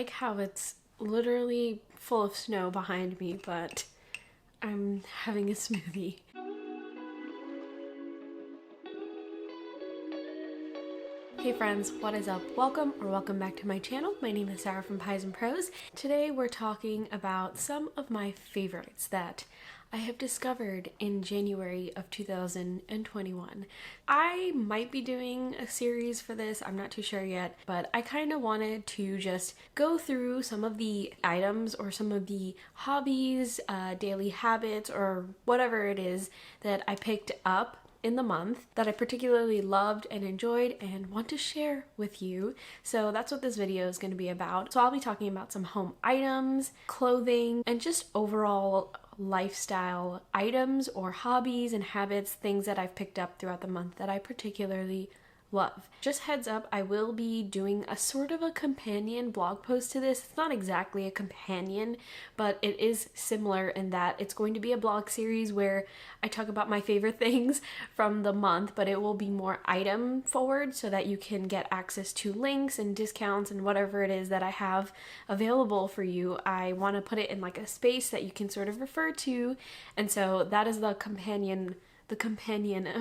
like how it's literally full of snow behind me, but I'm having a smoothie. Hey friends, what is up? Welcome back to my channel. My name is Sarah from Pies and Prose. Today we're talking about some of my favorites that I have discovered in January of 2021. I might be doing a series for this, I'm not too sure yet, but I kind of wanted to just go through some of the items or some of the hobbies, daily habits, or whatever it is that I picked up in the month that I particularly loved and enjoyed and want to share with you. So that's what this video is going to be about. So I'll be talking about some home items, clothing, and just overall lifestyle items or hobbies and habits, things that I've picked up throughout the month that I particularly love. Just heads up, I will be doing a sort of a companion blog post to this. It's not exactly a companion, but it is similar in that it's going to be a blog series where I talk about my favorite things from the month, but it will be more item forward so that you can get access to links and discounts and whatever it is that I have available for you. I want to put it in like a space that you can sort of refer to, and so that is the companion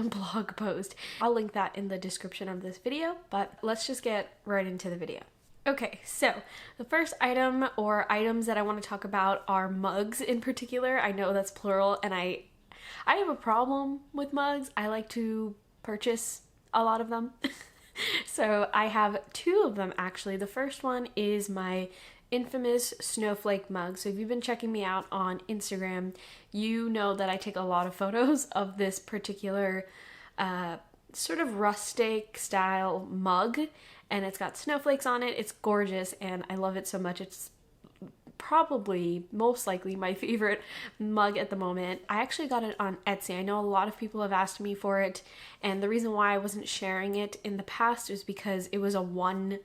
blog post. I'll link that in the description of this video, but let's just get right into the video. Okay, so the first item or items that I want to talk about are mugs in particular. I know that's plural, and I have a problem with mugs. I like to purchase a lot of them. So I have two of them actually. The first one is my infamous snowflake mug. So if you've been checking me out on Instagram, you know that I take a lot of photos of this particular sort of rustic style mug, and it's got snowflakes on it. It's gorgeous and I love it so much. It's probably most likely my favorite mug at the moment. I actually got it on Etsy. I know a lot of people have asked me for it, and the reason why I wasn't sharing it in the past is because it was a one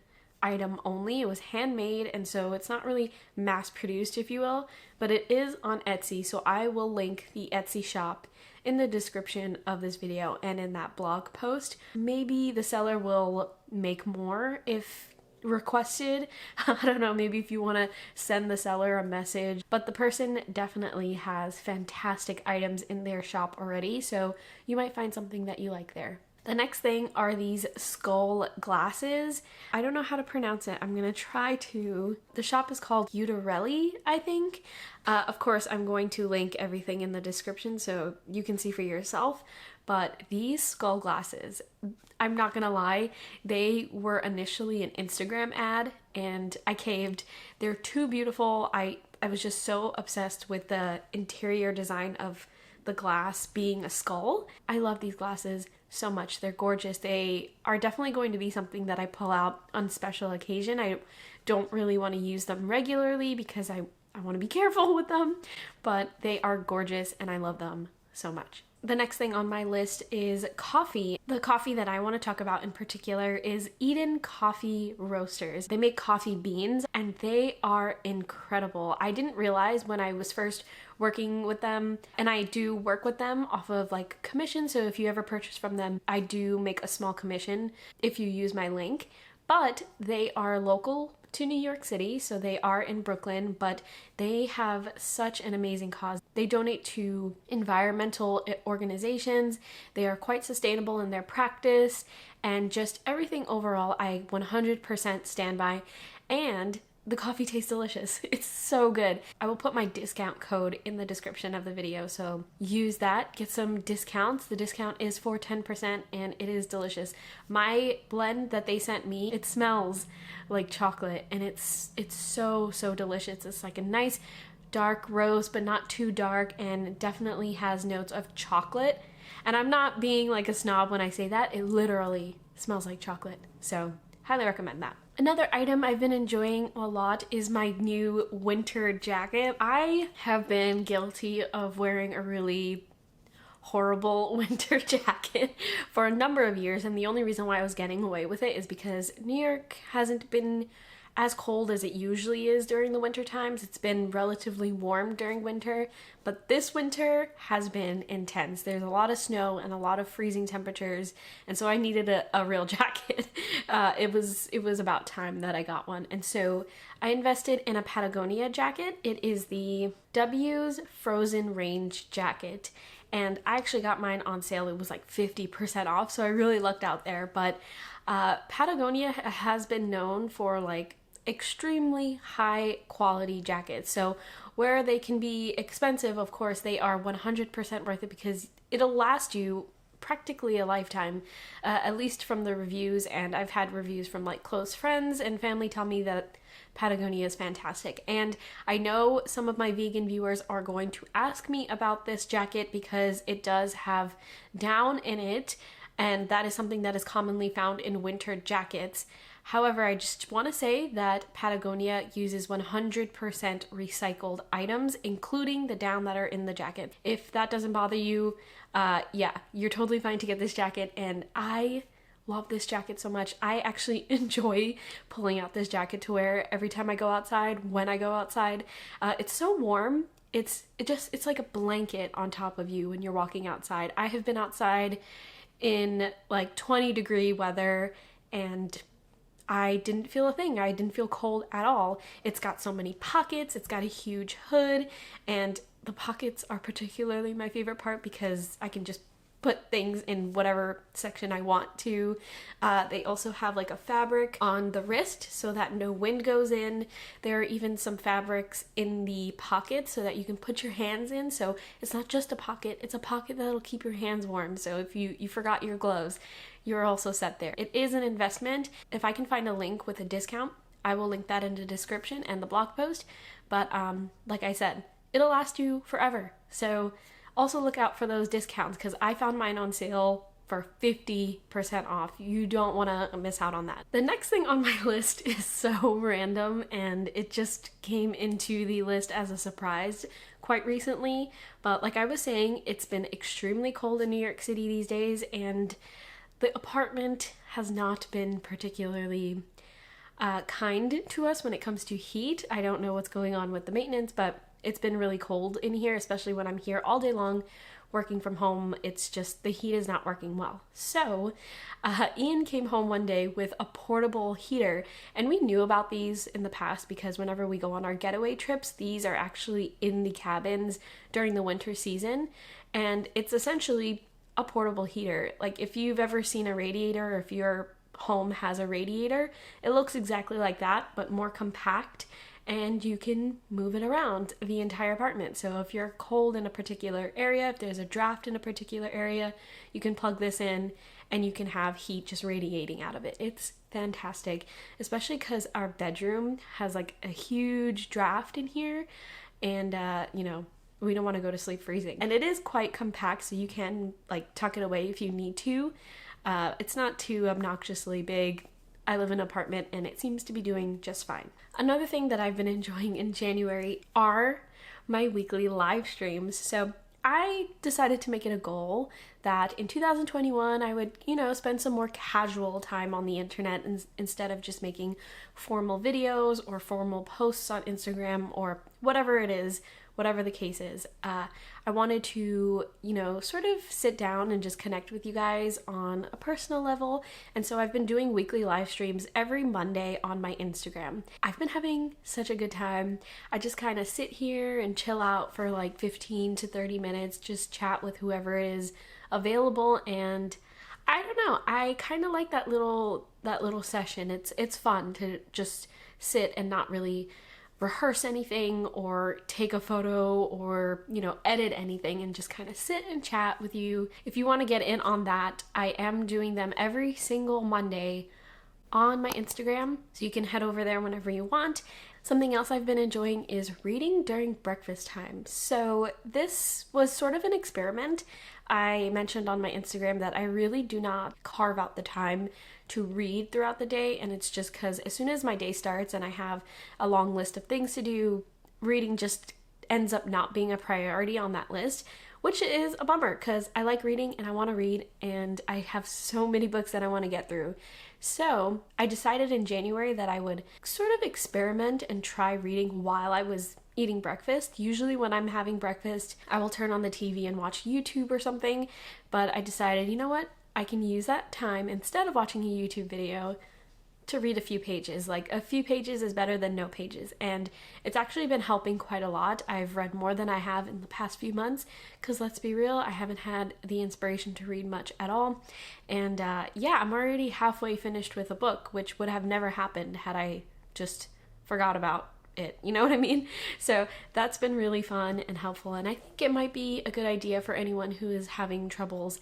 item only. It was handmade, and so it's not really mass produced, if you will, but it is on Etsy. So I will link the Etsy shop in the description of this video and in that blog post. Maybe the seller will make more if requested. I don't know, maybe if you want to send the seller a message, but the person definitely has fantastic items in their shop already, so you might find something that you like there. The next thing are these skull glasses. I don't know how to pronounce it. I'm gonna try to. The shop is called YOUSPIRED, I think. Of course, I'm going to link everything in the description so you can see for yourself. But these skull glasses, I'm not gonna lie, they were initially an Instagram ad and I caved. They're too beautiful. I was just so obsessed with the interior design of the glass being a skull. I love these glasses so much. They're gorgeous. They are definitely going to be something that I pull out on special occasion. I don't really want to use them regularly because I want to be careful with them, but they are gorgeous and I love them so much. The next thing on my list is coffee. The coffee that I want to talk about in particular is Eden Coffee Roasters. They make coffee beans and they are incredible. I didn't realize when I was first working with them, and I do work with them off of like commission, so if you ever purchase from them, I do make a small commission if you use my link, but they are local to New York City, so they are in Brooklyn, but they have such an amazing cause. They donate to environmental organizations. They are quite sustainable in their practice, and just everything overall I 100% stand by, and the coffee tastes delicious. It's so good. I will put my discount code in the description of the video, so use that, get some discounts. The discount is for 10% and it is delicious. My blend that they sent me, it smells like chocolate and it's so delicious. It's like a nice dark roast but not too dark, and definitely has notes of chocolate. And I'm not being like a snob when I say that. It literally smells like chocolate. So highly recommend that. Another item I've been enjoying a lot is my new winter jacket. I have been guilty of wearing a really horrible winter jacket for a number of years, and the only reason why I was getting away with it is because New York hasn't been as cold as it usually is during the winter times. It's been relatively warm during winter, but this winter has been intense. There's a lot of snow and a lot of freezing temperatures, and so I needed a real jacket. It was about time that I got one, and so I invested in a Patagonia jacket. It is the W's Frozen Range jacket, and I actually got mine on sale. It was like 50% off, so I really lucked out there. But Patagonia has been known for like extremely high quality jackets. So where they can be expensive, of course, they are 100% worth it because it'll last you practically a lifetime, at least from the reviews. And I've had reviews from like close friends and family tell me that Patagonia is fantastic. And I know some of my vegan viewers are going to ask me about this jacket because it does have down in it, and that is something that is commonly found in winter jackets. However, I just want to say that Patagonia uses 100% recycled items, including the down that are in the jacket. If that doesn't bother you, yeah, you're totally fine to get this jacket, and I love this jacket so much. I actually enjoy pulling out this jacket to wear every time I go outside, when I go outside. It's so warm. It's like a blanket on top of you when you're walking outside. I have been outside in like 20-degree weather and I didn't feel a thing. I didn't feel cold at all. It's got so many pockets. It's got a huge hood, and the pockets are particularly my favorite part because I can just put things in whatever section I want to. They also have like a fabric on the wrist so that no wind goes in. There are even some fabrics in the pocket so that you can put your hands in. So it's not just a pocket, it's a pocket that'll keep your hands warm. So if you forgot your gloves, you're also set there. It is an investment. If I can find a link with a discount, I will link that in the description and the blog post. But like I said, it'll last you forever. So also look out for those discounts because I found mine on sale for 50% off. You don't want to miss out on that. The next thing on my list is so random, and it just came into the list as a surprise quite recently. But like I was saying, it's been extremely cold in New York City these days, and the apartment has not been particularly kind to us when it comes to heat. I don't know what's going on with the maintenance, but it's been really cold in here, especially when I'm here all day long working from home. It's just the heat is not working well. So Ian came home one day with a portable heater, and we knew about these in the past because whenever we go on our getaway trips, these are actually in the cabins during the winter season, and it's essentially a portable heater. Like if you've ever seen a radiator, or if your home has a radiator, it looks exactly like that, but more compact, and you can move it around the entire apartment. So if you're cold in a particular area, if there's a draft in a particular area, you can plug this in and you can have heat just radiating out of it. It's fantastic, especially because our bedroom has like a huge draft in here, and you know, we don't want to go to sleep freezing. And it is quite compact, so you can like tuck it away if you need to. It's not too obnoxiously big. I live in an apartment and it seems to be doing just fine. Another thing that I've been enjoying in January are my weekly live streams. So I decided to make it a goal that in 2021 I would, spend some more casual time on the internet instead of just making formal videos or formal posts on Instagram or whatever it is, whatever the case is. I wanted to, sort of sit down and just connect with you guys on a personal level. And so I've been doing weekly live streams every Monday on my Instagram. I've been having such a good time. I just kind of sit here and chill out for like 15 to 30 minutes, just chat with whoever is available. And I don't know, I kind of like that little session. It's fun to just sit and not really rehearse anything or take a photo or, edit anything, and just kind of sit and chat with you. If you want to get in on that, I am doing them every single Monday on my Instagram, so you can head over there whenever you want. Something else I've been enjoying is reading during breakfast time. So this was sort of an experiment. I mentioned on my Instagram that I really do not carve out the time to read throughout the day, and it's just because as soon as my day starts and I have a long list of things to do, reading just ends up not being a priority on that list. which is a bummer because I like reading and I want to read and I have so many books that I want to get through. So I decided in January that I would sort of experiment and try reading while I was eating breakfast. Usually when I'm having breakfast, I will turn on the TV and watch YouTube or something, but I decided, you know what? I can use that time instead of watching a YouTube video to read a few pages. Like, a few pages is better than no pages, and it's actually been helping quite a lot. I've read more than I have in the past few months because, let's be real, I haven't had the inspiration to read much at all. And yeah, I'm already halfway finished with a book, which would have never happened had I just forgot about it, you know what I mean? So that's been really fun and helpful, and I think it might be a good idea for anyone who is having troubles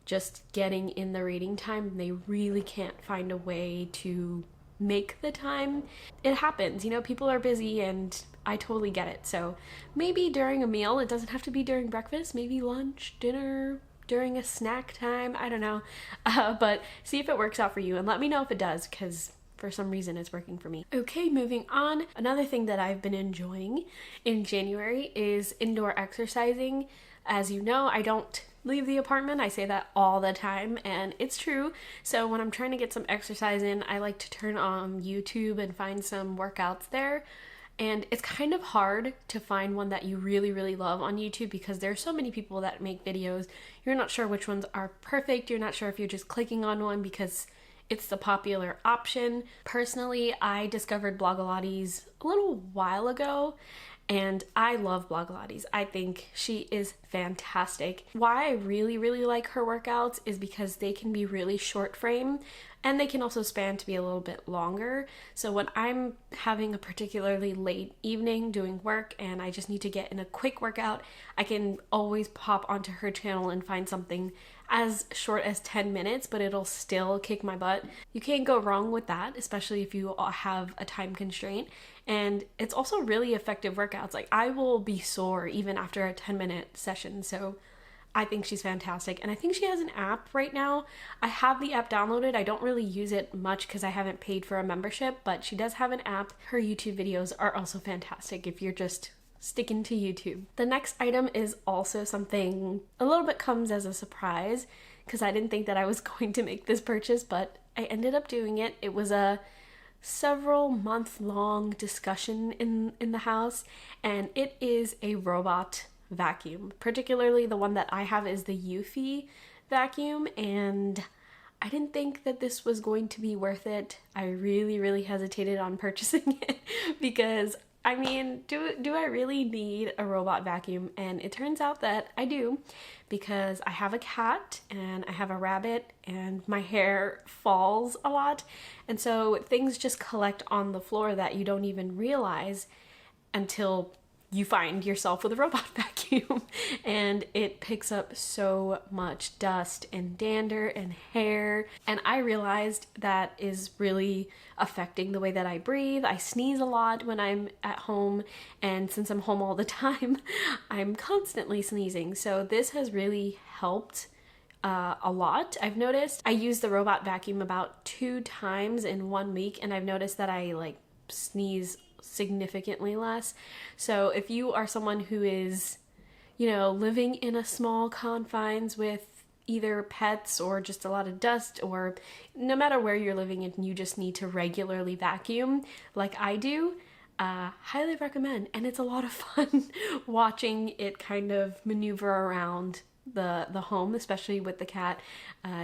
just getting in the reading time and they really can't find a way to make the time. It happens, you know, people are busy and I totally get it. So maybe during a meal, it doesn't have to be during breakfast, maybe lunch, dinner, during a snack time, I don't know. But see if it works out for you and let me know if it does, because for some reason it's working for me. Okay, moving on. Another thing that I've been enjoying in January is indoor exercising. As you know, I don't leave the apartment. I say that all the time, and it's true. So when I'm trying to get some exercise in, I like to turn on YouTube and find some workouts there. And it's kind of hard to find one that you really, really love on YouTube because there are so many people that make videos. You're not sure which ones are perfect. You're not sure if you're just clicking on one because it's the popular option. Personally, I discovered Blogilates a little while ago, and I love Blogilates. I think she is fantastic. Why I really, really like her workouts is because they can be really short frame and they can also span to be a little bit longer. So when I'm having a particularly late evening doing work and I just need to get in a quick workout, I can always pop onto her channel and find something as short as 10 minutes, but it'll still kick my butt. You can't go wrong with that, especially if you have a time constraint. And it's also really effective workouts. Like, I will be sore even after a 10-minute session. So I think she's fantastic. And I think she has an app right now. I have the app downloaded. I don't really use it much because I haven't paid for a membership, but she does have an app. Her YouTube videos are also fantastic if you're just sticking to YouTube. The next item is also something a little bit comes as a surprise because I didn't think that I was going to make this purchase, but I ended up doing it. It was a several month long discussion in the house, and it is a robot vacuum. Particularly the one that I have is the Eufy vacuum, and I didn't think that this was going to be worth it. I really, really hesitated on purchasing it because I mean, do I really need a robot vacuum? And it turns out that I do, because I have a cat and I have a rabbit and my hair falls a lot. And so things just collect on the floor that you don't even realize until you find yourself with a robot vacuum, and it picks up so much dust and dander and hair. And I realized that is really affecting the way that I breathe. I sneeze a lot when I'm at home, and since I'm home all the time, I'm constantly sneezing. So this has really helped a lot. I've noticed I use the robot vacuum about 2 times in 1 week, and I've noticed that I like sneeze significantly less. So if you are someone who is, you know, living in a small confines with either pets or just a lot of dust, or no matter where you're living and you just need to regularly vacuum like I do, highly recommend. And it's a lot of fun watching it kind of maneuver around the home, especially with the cat.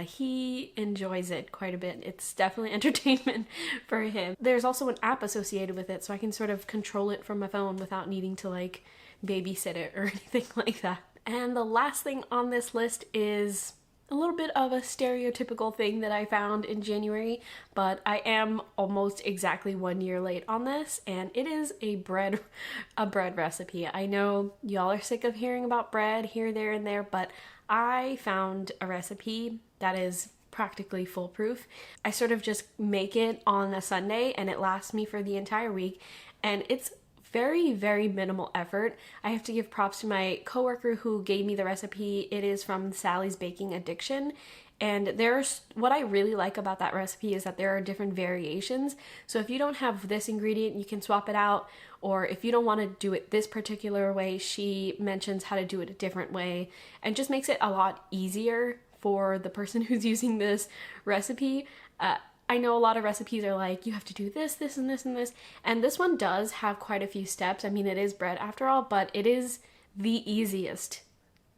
He enjoys it quite a bit. It's definitely entertainment for him. There's also an app associated with it, so I can sort of control it from my phone without needing to like babysit it or anything like that. And the last thing on this list is a little bit of a stereotypical thing that I found in January, but I am almost exactly 1 year late on this, and it is a bread recipe. I know y'all are sick of hearing about bread here, there, and there, but I found a recipe that is practically foolproof. I sort of just make it on a Sunday and it lasts me for the entire week, and it's very, very minimal effort. I have to give props to my coworker who gave me the recipe. It is from Sally's Baking Addiction, And what I really like about that recipe is that there are different variations. So if you don't have this ingredient, you can swap it out. Or if you don't want to do it this particular way, she mentions how to do it a different way and just makes it a lot easier for the person who's using this recipe. I know a lot of recipes are like, you have to do this, this, and this, and this. And this one does have quite a few steps. I mean, it is bread after all, but it is the easiest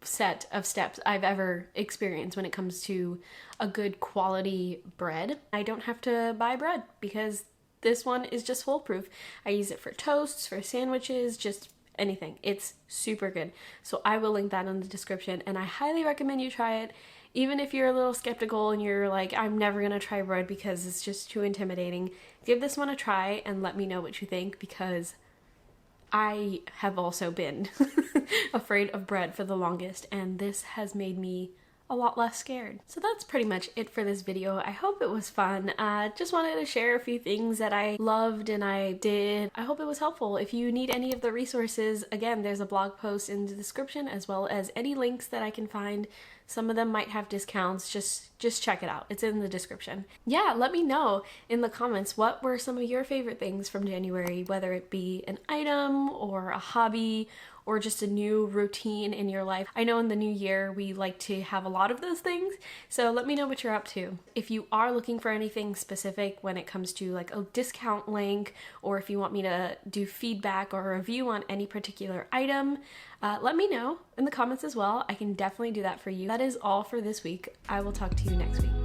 set of steps I've ever experienced when it comes to a good quality bread. I don't have to buy bread because this one is just foolproof. I use it for toasts, for sandwiches, just anything. It's super good. So I will link that in the description, and I highly recommend you try it. Even if you're a little skeptical and you're like, I'm never gonna try bread because it's just too intimidating, give this one a try and let me know what you think, because I have also been afraid of bread for the longest, and this has made me a lot less scared. So that's pretty much it for this video. I hope it was fun. Just wanted to share a few things that I loved and I did. I hope it was helpful. If you need any of the resources, again, there's a blog post in the description, as well as any links that I can find. Some of them might have discounts. Just check it out. It's in the description. Yeah, let me know in the comments what were some of your favorite things from January, whether it be an item or a hobby or just a new routine in your life. I know in the new year we like to have a lot of those things, so let me know what you're up to. If you are looking for anything specific when it comes to like a discount link, or if you want me to do feedback or a review on any particular item, let me know in the comments as well. I can definitely do that for you. That is all for this week. I will talk to you next week.